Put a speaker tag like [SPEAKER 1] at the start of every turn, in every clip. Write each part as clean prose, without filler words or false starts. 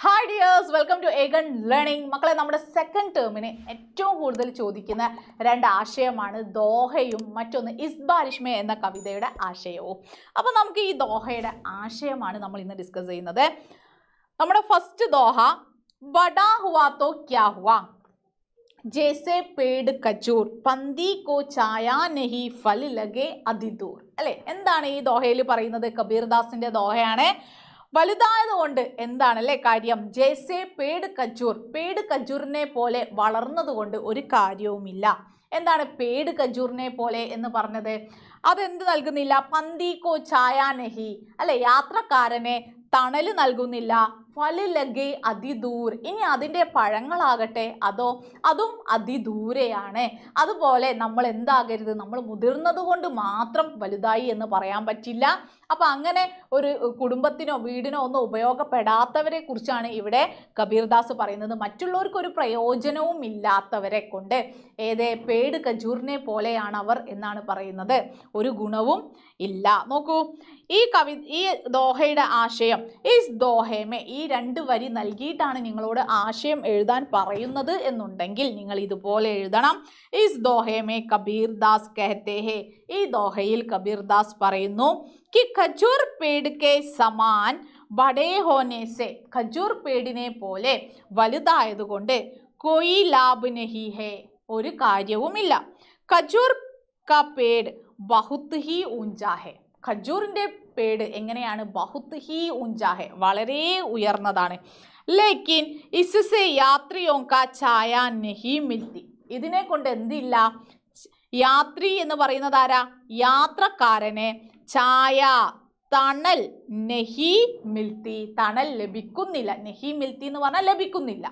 [SPEAKER 1] Hi dears, welcome to Aegon learning. മക്കളെ, നമ്മുടെ second ടേമിന് ഏറ്റവും കൂടുതൽ ചോദിക്കുന്ന രണ്ട് ആശയമാണ് ദോഹയും മറ്റൊന്ന് ഇസ്ബാരിഷ്മെ എന്ന കവിതയുടെ ആശയവും. അപ്പോൾ നമുക്ക് ഈ ദോഹയുടെ ആശയമാണ് നമ്മൾ ഇന്ന് ഡിസ്കസ് ചെയ്യുന്നത്. നമ്മുടെ ഫസ്റ്റ് ദോഹ, ബഡാ ഹുവാ തോ ക്യാ ഹുവാ, ജैसे पेड़ खजूर पंदी को छाया नहीं फल लगे अधिदूर. അല്ലേ, എന്താണ് ഈ ദോഹയിൽ പറയുന്നത്? കബീർദാസിന്റെ ദോഹയാണ്. വലുതായത് കൊണ്ട് എന്താണല്ലേ കാര്യം? ജേസെ പേട് ഖജൂർ, പേട് ഖജൂറിനെ പോലെ വളർന്നത് കൊണ്ട് ഒരു കാര്യവുമില്ല. എന്താണ് പേട് ഖജൂറിനെ പോലെ എന്ന് പറഞ്ഞത്? അതെന്ത് നൽകുന്നില്ല? പന്തിക്കോ ഛായ നഹി, അല്ലെ, യാത്രക്കാരനെ തണല് നൽകുന്നില്ല. ഫല് ലഗെ അതിദൂർ, ഇനി അതിൻ്റെ പഴങ്ങളാകട്ടെ അതും അതിദൂരെയാണ്. അതുപോലെ നമ്മൾ എന്താകരുത്, നമ്മൾ മുതിർന്നത് കൊണ്ട് മാത്രം വലുതായി എന്ന് പറയാൻ പറ്റില്ല. അപ്പം അങ്ങനെ ഒരു കുടുംബത്തിനോ വീടിനോ ഒന്നും ഉപയോഗപ്പെടാത്തവരെ കുറിച്ചാണ് ഇവിടെ കബീർദാസ് പറയുന്നത്. മറ്റുള്ളവർക്കൊരു പ്രയോജനവും ഇല്ലാത്തവരെ കൊണ്ട് പേട് ഖജൂറിനെ പോലെയാണ് അവർ എന്നാണ് പറയുന്നത്. ഒരു ഗുണവും ഇല്ല. നോക്കൂ, ഈ ദോഹയുടെ ആശയം, ഇസ് ദോഹേമേ, ഈ രണ്ട് വരി നൽകിയിട്ടാണ് നിങ്ങളോട് ആശയം എഴുതാൻ പറയുന്നത് എന്നുണ്ടെങ്കിൽ നിങ്ങൾ ഇതുപോലെ എഴുതണം. ഇസ് ദോഹേമേ കബീർദാസ് കഹത്തെ ഹേ, ഈ ദോഹയിൽ കബീർദാസ് പറയുന്നു कि खजूर पेड़ के समान बड़े होने से, खजूर പേടിനെ പോലെ വലുതായതുകൊണ്ട് कोई लाभ नहीं है, ഒരു കാര്യവുമില്ല. खजूर का पेड़ बहुत ही ऊंचा है, ഖജൂറിന്റെ പേട് എങ്ങനെയാണ്? ബഹുത് ഹി ഊഞ്ചാ ഹെ, വളരെ ഉയർന്നതാണ്. ലേക്കിൻ ഇസ്സെ യാത്രിയോ കാ ഛായ നഹി മിൽത്തി, ഇതിനെ കൊണ്ട് എന്തില്ല? യാത്രി എന്ന് പറയുന്നത് ആരാ? യാത്രക്കാരനെ. ഛായ, തണൽ. നഹി മിൽത്തി, തണൽ ലഭിക്കുന്നില്ല. നഹി മിൽത്തി എന്ന് പറഞ്ഞാൽ ലഭിക്കുന്നില്ല.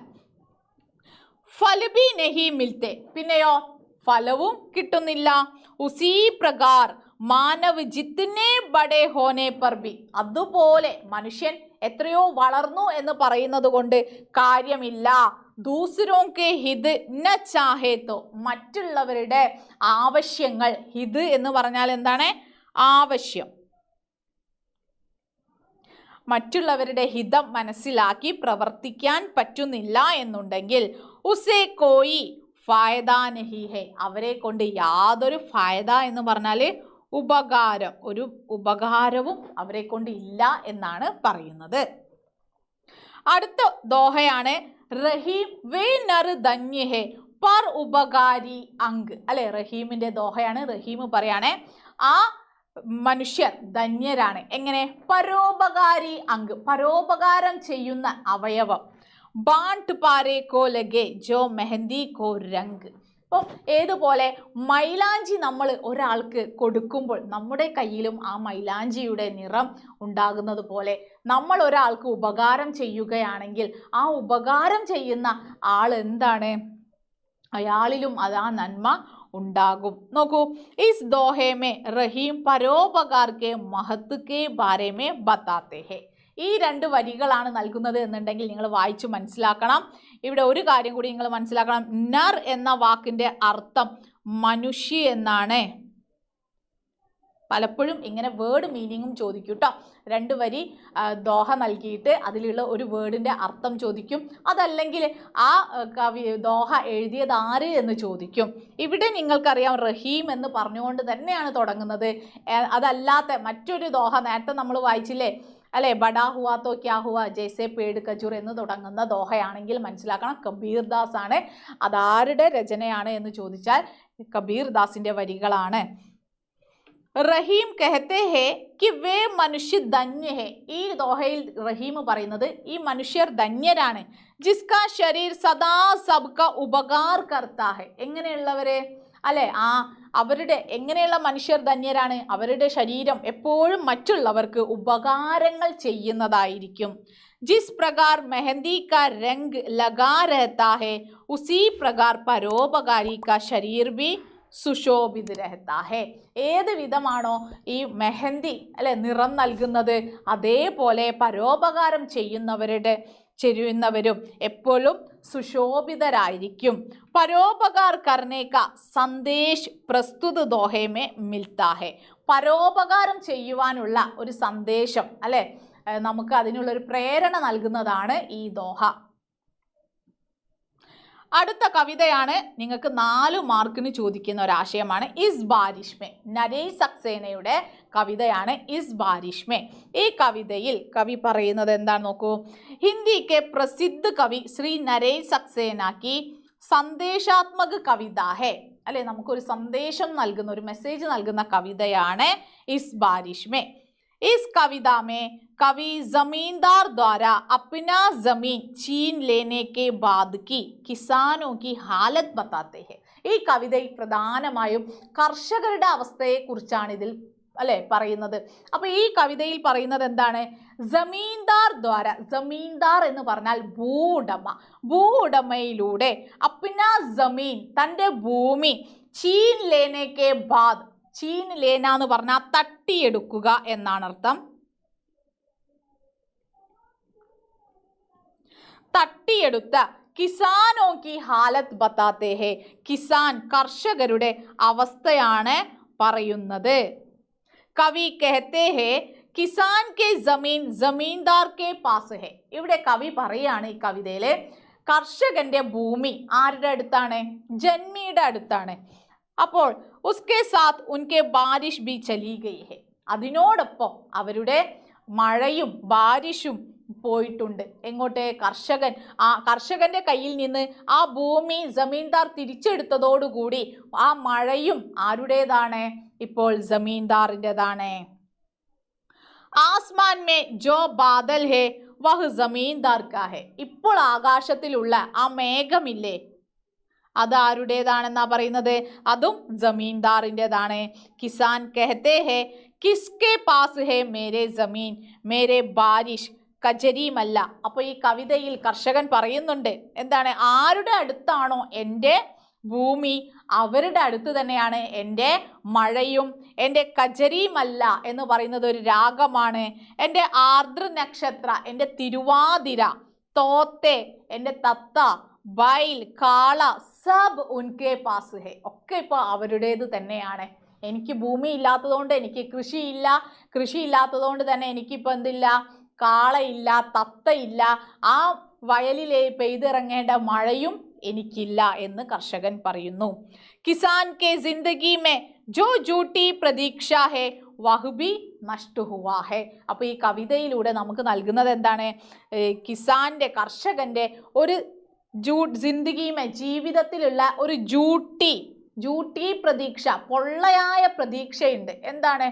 [SPEAKER 1] ഫല് ബി നഹി മിൽത്തെ, പിന്നെയോ ഫലവും കിട്ടുന്നില്ല. ഉസീ പ്രകാർ മാനവ് ജിത്തനെ ബഡേ ഹോനെ പർ ബി, അതുപോലെ മനുഷ്യൻ എത്രയോ വളർന്നു എന്ന് പറയുന്നത് കൊണ്ട് കാര്യമില്ല. ദൂസരോ കെ ഹിത് ന ചാഹേ തോ, മറ്റുള്ളവരുടെ ആവശ്യങ്ങൾ, ഹിത് എന്ന് പറഞ്ഞാൽ എന്താണ്? ആവശ്യം. മറ്റുള്ളവരുടെ ഹിതം മനസ്സിലാക്കി പ്രവർത്തിക്കാൻ പറ്റുന്നില്ല എന്നുണ്ടെങ്കിൽ ഉസേ കോയി ഫായദ നഹി ഹെ, അവരെ കൊണ്ട് യാതൊരു ഫായദ എന്ന് പറഞ്ഞാൽ ഉപകാരം, ഒരു ഉപകാരവും അവരെ കൊണ്ട് ഇല്ല എന്നാണ് പറയുന്നത്. അടുത്ത ദോഹയാണ് റഹീം വേ നർ ധന്യ ഹെ പർ ഉപകാരി അങ്ക്, അല്ലെ, റഹീമിന്റെ ദോഹയാണ്. റഹീം പറയാണ് ആ മനുഷ്യർ ധന്യരാണ്. എങ്ങനെ? പരോപകാരി അങ്ക്, പരോപകാരം ചെയ്യുന്ന അവയവം. ബാണ്ട് പാരെ കോ ലഗെ ജോ മെഹന്തി കോ രംഗ്, അപ്പോൾ ഏതുപോലെ മൈലാഞ്ചി നമ്മൾ ഒരാൾക്ക് കൊടുക്കുമ്പോൾ നമ്മുടെ കയ്യിലും ആ മൈലാഞ്ചിയുടെ നിറം ഉണ്ടാകുന്നത് പോലെ നമ്മൾ ഒരാൾക്ക് ഉപകാരം ചെയ്യുകയാണെങ്കിൽ ആ ഉപകാരം ചെയ്യുന്ന ആൾ എന്താണ്? അയാളിലും അതാ നന്മ ഉണ്ടാകും. നോക്കൂ, ഇസ് ദോഹേ മേ റഹീം പരോപകാർ കെ മഹത്ത് കെ ബാരെ മേ ബതാത്തെ ഹെ, ഈ രണ്ട് വരികളാണ് നൽകുന്നത് എന്നുണ്ടെങ്കിൽ നിങ്ങൾ വായിച്ചു മനസ്സിലാക്കണം. ഇവിടെ ഒരു കാര്യം കൂടി നിങ്ങൾ മനസ്സിലാക്കണം. നർ എന്ന വാക്കിന്റെ അർത്ഥം മനുഷ്യ എന്നാണ്. പലപ്പോഴും ഇങ്ങനെ വേർഡ് മീനിങ്ങും ചോദിക്കും കേട്ടോ. രണ്ട് വരി ദോഹ നൽകിയിട്ട് അതിലുള്ള ഒരു വേർഡിന്റെ അർത്ഥം ചോദിക്കും. അതല്ലെങ്കിൽ ആ ദോഹ എഴുതിയത് ആര് എന്ന് ചോദിക്കും. ഇവിടെ നിങ്ങൾക്കറിയാം റഹീം എന്ന് പറഞ്ഞുകൊണ്ട് തന്നെയാണ് തുടങ്ങുന്നത്. അതല്ലാത്ത മറ്റൊരു ദോഹ നേരത്തെ നമ്മൾ വായിച്ചില്ലേ, അല്ലെ, ബഡാ ഹുവാ തോ ക്യാ ഹുവാ ജൈസെ പേട് ഖജൂർ എന്ന് തുടങ്ങുന്ന ദോഹയാണെങ്കിൽ മനസ്സിലാക്കണം കബീർദാസ് ആണ്. അതാരുടെ രചനയാണ് എന്ന് ചോദിച്ചാൽ കബീർദാസിന്റെ വരികളാണ്. റഹീം കഹത്തെ ഹേ കി വേ മനുഷ്യ ധന്യ ഹേ, ഈ ദോഹയിൽ റഹീം പറയുന്നത് ഈ മനുഷ്യർ ധന്യരാണ്. ജിസ്കാ ശരീർ സദാ സബ്ക ഉപകാർ കർത്താ ഹെ, എങ്ങനെയുള്ളവരെ? അല്ലെ, അവരുടെ എങ്ങനെയുള്ള മനുഷ്യർ ധന്യരാണ്? അവരുടെ ശരീരം എപ്പോഴും മറ്റുള്ളവർക്ക് ഉപകാരങ്ങൾ ചെയ്യുന്നതായിരിക്കും. ജിസ് പ്രകാർ മെഹന്തി കാ രംഗ് ലഗാ രഹതാ ഹെ ഉസീ പ്രകാർ പരോപകാരി കാ ശരീർ ബി സുശോഭിത് രഹതാ ഹെ, ഏത് വിധമാണോ ഈ മെഹന്തി, അല്ലെ, നിറം നൽകുന്നത്, അതേപോലെ പരോപകാരം ചെയ്യുന്നവരും എപ്പോഴും സുശോഭിതരായിരിക്കും. പരോപകാർ കർനെ കാ സന്ദേശ് പ്രസ്തുത ദോഹേ മേ മിൽത്താ ഹെ, പരോപകാരം ചെയ്യുവാനുള്ള ഒരു സന്ദേശം, അല്ലെ, നമുക്ക് അതിനുള്ളൊരു പ്രേരണ നൽകുന്നതാണ് ഈ ദോഹ. അടുത്ത കവിതയാണ് നിങ്ങൾക്ക് 4 മാർക്കിന് ചോദിക്കുന്ന ഒരാശയമാണ് ഇസ് ബാരിഷ് മേ. നരേഷ് സക്സേനയുടെ കവിതയാണ് ഇസ് ബാരിഷ് മേ. ഈ കവിതയിൽ കവി പറയുന്നത് എന്താണ് നോക്കൂ. ഹിന്ദിക്ക് പ്രസിദ്ധ കവി ശ്രീ നരേഷ് സക്സേന की സന്ദേശാത്മക കവിത ഹെ. അല്ലെ, നമുക്കൊരു സന്ദേശം നൽകുന്ന, ഒരു മെസ്സേജ് നൽകുന്ന കവിതയാണ് ഇസ് ബാരിഷ് മേ. इस कविता में कवि जमींदार द्वारा अपना जमीन छीन लेने के बाद की किसानों की हालत बताते हैं. ഈ കവിതയിൽ പ്രധാനമായും കർഷകരുടെ അവസ്ഥയെ കുറിച്ചാണ് ഇതിൽ അല്ലെ പറയുന്നത്. അപ്പൊ ഈ കവിതയിൽ പറയുന്നത് എന്താണ്? ജമീന്ദാർ ദ്വാര, ജമീന്ദാർ എന്ന് പറഞ്ഞാൽ ഭൂവുടമ, ഭൂവുടമയിലൂടെ അപ്ന ജമീൻ, തൻ്റെ ഭൂമി, ചീൻ ലേനെ കെ ബാദ്, ചീൻ ലേന എന്ന് പറഞ്ഞാൽ തട്ടിയെടുക്കുക എന്നാണ് അർത്ഥം. തട്ടിയെടുത്ത കിസാനോ കി ഹാലത്ത് ബത്താത്തെ ഹെ, കിസാൻ കർഷകരുടെ അവസ്ഥയാണ് പറയുന്നത്. കവി കഹത്തെ ഹെ കിസാൻ കെ ജമീൻ ജമീന്ദാർ കെ പാസ് ഹെ. ഇവിടെ കവി പറയാണ് ഈ കവിതയിലെ കർഷകന്റെ ഭൂമി ആരുടെ അടുത്താണ്? ജന്മിയുടെ അടുത്താണ്. അപ്പോൾ ഉസ്കെ സാത്ത് ഉൻകെ ബാരിഷ് ബി ചലി ഗയി ഹെ, അതിനോടൊപ്പം അവരുടെ മഴയും ബാരിഷും പോയിട്ടുണ്ട്. എങ്ങോട്ട്? കർഷകന്റെ കയ്യിൽ നിന്ന് ആ ഭൂമി ജമീന്ദാർ തിരിച്ചെടുത്തതോടുകൂടി ആ മഴയും ആരുടേതാണ്? ഇപ്പോൾ ജമീന്ദാറിൻ്റെതാണ്. ആസ്മാൻ മേ ജോ ബാദൽ ഹെ വഹ് ജമീന്ദാർ കാ ഹെ. ഇപ്പോൾ ആകാശത്തിലുള്ള ആ മേഘമില്ലേ, അത് ആരുടേതാണെന്നാ പറയുന്നത്? അതും ജമീന്ദാറിൻ്റെതാണ്. കിസാൻ കഹത്തെ ഹെ കിസ്കെ പാസ് ഹെ മേരെ ജമീൻ മേരെ ബാരിഷ് കജരിമല്ല. അപ്പോൾ ഈ കവിതയിൽ കർഷകൻ പറയുന്നുണ്ട് എന്താണ്? ആരുടെ അടുത്താണോ എൻ്റെ ഭൂമി, അവരുടെ അടുത്ത് തന്നെയാണ് എൻ്റെ മഴയും. എൻ്റെ കജരിമല്ല എന്ന് പറയുന്നത് ഒരു രാഗമാണ്. എൻ്റെ ആർദ്ര നക്ഷത്ര, എൻ്റെ തിരുവാതിര, തോത്തെ, എൻ്റെ തത്ത, ബൈൽ, കാള, സബ് ഉൻകെ പാസ് ഹെ, ഒക്കെ ഇപ്പോൾ അവരുടേത് തന്നെയാണ്. എനിക്ക് ഭൂമി ഇല്ലാത്തതുകൊണ്ട് എനിക്ക് കൃഷിയില്ല, കൃഷിയില്ലാത്തതുകൊണ്ട് തന്നെ എനിക്കിപ്പോൾ എന്തില്ല? കാളയില്ല, തത്തയില്ല, ആ വയലിലെ പെയ്തിറങ്ങേണ്ട മഴയും എനിക്കില്ല എന്ന് കർഷകൻ പറയുന്നു. കിസാൻ കെ ജിന്ദഗി മേ ജോ ജൂട്ടി പ്രതീക്ഷ ഹെ വഹ് ബി നഷ്ട ഹുവാ ഹെ. അപ്പോൾ ഈ കവിതയിലൂടെ നമുക്ക് നൽകുന്നത് എന്താണ്? കിസാന്റെ, കർഷകന്റെ ഒരു ജിന്ദഗിമേ, ജീവിതത്തിലുള്ള ഒരു ജൂട്ടി പ്രതീക്ഷ, പൊള്ളയായ പ്രതീക്ഷയുണ്ട്. എന്താണ്?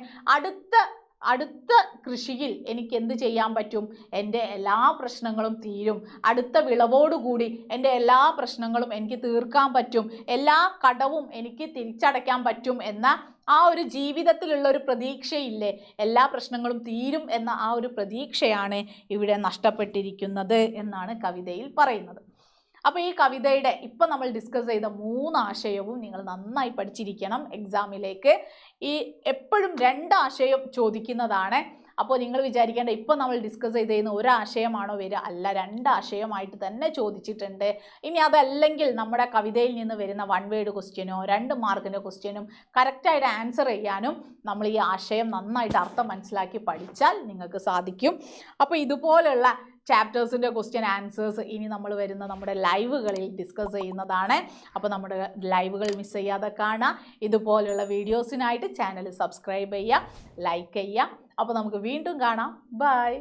[SPEAKER 1] അടുത്ത കൃഷിയിൽ എനിക്ക് എന്ത് ചെയ്യാൻ പറ്റും? എൻ്റെ എല്ലാ പ്രശ്നങ്ങളും തീരും. അടുത്ത വിളവോടുകൂടി എൻ്റെ എല്ലാ പ്രശ്നങ്ങളും എനിക്ക് തീർക്കാൻ പറ്റും, എല്ലാ കടവും എനിക്ക് തിരിച്ചടയ്ക്കാൻ പറ്റും എന്ന ആ ഒരു ജീവിതത്തിലുള്ള ഒരു പ്രതീക്ഷയില്ലേ, എല്ലാ പ്രശ്നങ്ങളും തീരും എന്ന ആ ഒരു പ്രതീക്ഷയാണ് ഇവിടെ നഷ്ടപ്പെട്ടിരിക്കുന്നത് എന്നാണ് കവിതയിൽ പറയുന്നത്. അപ്പോൾ ഈ കവിതയുടെ ഇപ്പം നമ്മൾ ഡിസ്കസ് ചെയ്ത 3 ആശയവും നിങ്ങൾ നന്നായി പഠിച്ചിരിക്കണം എക്സാമിലേക്ക്. ഈ എപ്പോഴും 2 ആശയം ചോദിക്കുന്നതാണ്. അപ്പോൾ നിങ്ങൾ വിചാരിക്കേണ്ട ഇപ്പം നമ്മൾ ഡിസ്കസ് ചെയ്തിരുന്ന ഒരു ആശയമാണോ വരിക? അല്ല, 2 ആശയമായിട്ട് തന്നെ ചോദിച്ചിട്ടുണ്ട്. ഇനി അതല്ലെങ്കിൽ നമ്മുടെ കവിതയിൽ നിന്ന് വരുന്ന 1 വേർഡ് ക്വസ്റ്റ്യനോ 2 മാർക്കിൻ്റെ ക്വസ്റ്റ്യനും കറക്റ്റായിട്ട് ആൻസർ ചെയ്യാനും നമ്മൾ ഈ ആശയം നന്നായിട്ട് അർത്ഥം മനസ്സിലാക്കി പഠിച്ചാൽ നിങ്ങൾക്ക് സാധിക്കും. അപ്പോൾ ഇതുപോലുള്ള ചാപ്റ്റേഴ്സിൻ്റെ ക്വസ്റ്റ്യൻ ആൻസേഴ്സ് ഇനി നമ്മൾ വരുന്ന നമ്മുടെ ലൈവുകളിൽ ഡിസ്കസ് ചെയ്യുന്നതാണ്. അപ്പോൾ നമ്മുടെ ലൈവുകൾ മിസ് ചെയ്യാതെ കാണുക. ഇതുപോലുള്ള വീഡിയോസിനായിട്ട് ചാനൽ സബ്സ്ക്രൈബ് ചെയ്യുക, ലൈക്ക് ചെയ്യുക. അപ്പോൾ നമുക്ക് വീണ്ടും കാണാം. ബൈ.